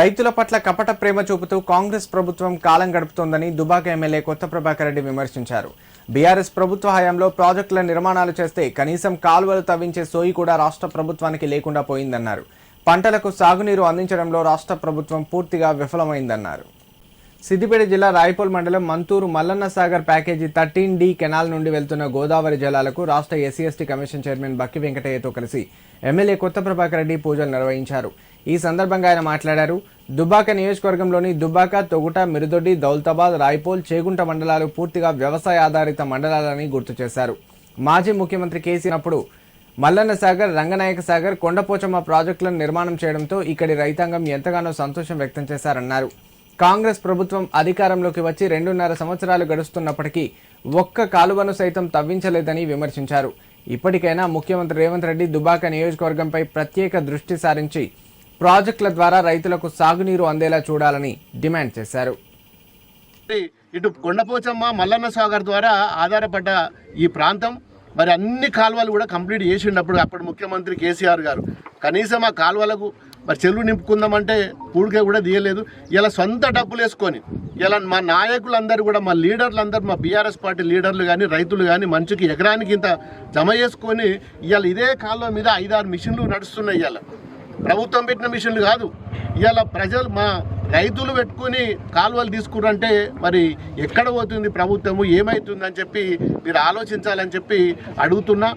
రైతుల పట్ల కపట ప్రేమ చూపుతూ కాంగ్రెస్ ప్రభుత్వం కాలం గడుపుతోందని దుబాక ఎమ్మెల్యే కొత్త ప్రభాకర్ రెడ్డి విమర్శించారు. బీఆర్ఎస్ ప్రభుత్వ హయాంలో ప్రాజెక్టుల నిర్మాణాలు చేస్తే కనీసం కాలువలు తవ్వించే సోయి కూడా రాష్ట్ర ప్రభుత్వానికి లేకుండా పోయిందన్నారు. పంటలకు సాగునీరు అందించడంలో రాష్ట్ర ప్రభుత్వం పూర్తిగా విఫలమైందన్నారు. సిద్దిపేట జిల్లా రాయపూల్ మండలం Manthur Mallanna Sagar package 13D canal నుండి వెళ్తున్న గోదావరి జలాలకు రాష్ట్ర ఎస్సీ/ఎస్టీ కమిషన్ చైర్మన్ బక్కి వెంకటయ్యతో కలిసి ఎమ్మెల్యే కొత్త ప్రభాకర్ రెడ్డి పూజలు నిర్వహించారు. ఈ సందర్భంగా ఆయన మాట్లాడారు. దుబ్బాక నియోజకవర్గంలోని దుబ్బాక, తొగుట, మిరుదొడ్డి, దౌలతాబాద్, రాయపూల్, చేగుంట మండలాలు పూర్తిగా వ్యవసాయ ఆధారిత మండలాలని గుర్తు చేశారు. మాజీ ముఖ్యమంత్రి కేసీఆర్ అప్పుడు మల్లన్న సాగర్, రంగనాయక సాగర్, కొండపోచమ్మ ప్రాజెక్టులను నిర్మాణం చేయడంతో ఇక్కడి రైతాంగం ఎంతగానో సంతోషం వ్యక్తం చేశారన్నారు. కాంగ్రెస్ ప్రభుత్వం అధికారంలోకి వచ్చి 2.5 సంవత్సరాలు గడుస్తున్నప్పటికీ ఒక్క కాలువను సైతం తవ్వించలేదని విమర్శించారు. ఇప్పటికైనా ముఖ్యమంత్రి రేవంత్ రెడ్డి దుబ్బాక నియోజకవర్గంపై ప్రత్యేక దృష్టి సారించి ప్రాజెక్టుల ద్వారా రైతులకు సాగునీరు అందేలా చూడాలని డిమాండ్ చేశారు. ఇటు కొండపోచమ్మ, మల్లన్న సాగర్ ద్వారా ఆధారపడ్డ ఈ ప్రాంతం మరి అన్ని కాలువలు కూడా కంప్లీట్ చేసిండప్పుడు అప్పుడు ముఖ్యమంత్రి కేసీఆర్ గారు కనీసం ఆ కాలువలకు మరి చెరువు నింపుకుందామంటే పూడికే కూడా తీయలేదు. ఇలా సొంత డబ్బులు వేసుకొని ఇలా మా నాయకులందరూ కూడా మా లీడర్లందరూ మా బీఆర్ఎస్ పార్టీ లీడర్లు కానీ రైతులు కానీ మంచికి ఎకరానికి ఇంత జమ చేసుకొని ఇవాళ ఇదే కాలువ మీద 5-6 మిషన్లు నడుస్తున్నాయి. ఇవాళ ప్రభుత్వం పెట్టిన మిషన్లు కాదు, ఇవాళ ప్రజలు మా రైతులు పెట్టుకుని కాలువలు తీసుకురంటే మరి ఎక్కడ పోతుంది ప్రభుత్వము, ఏమవుతుందని చెప్పి మీరు ఆలోచించాలని చెప్పి అడుగుతున్నా.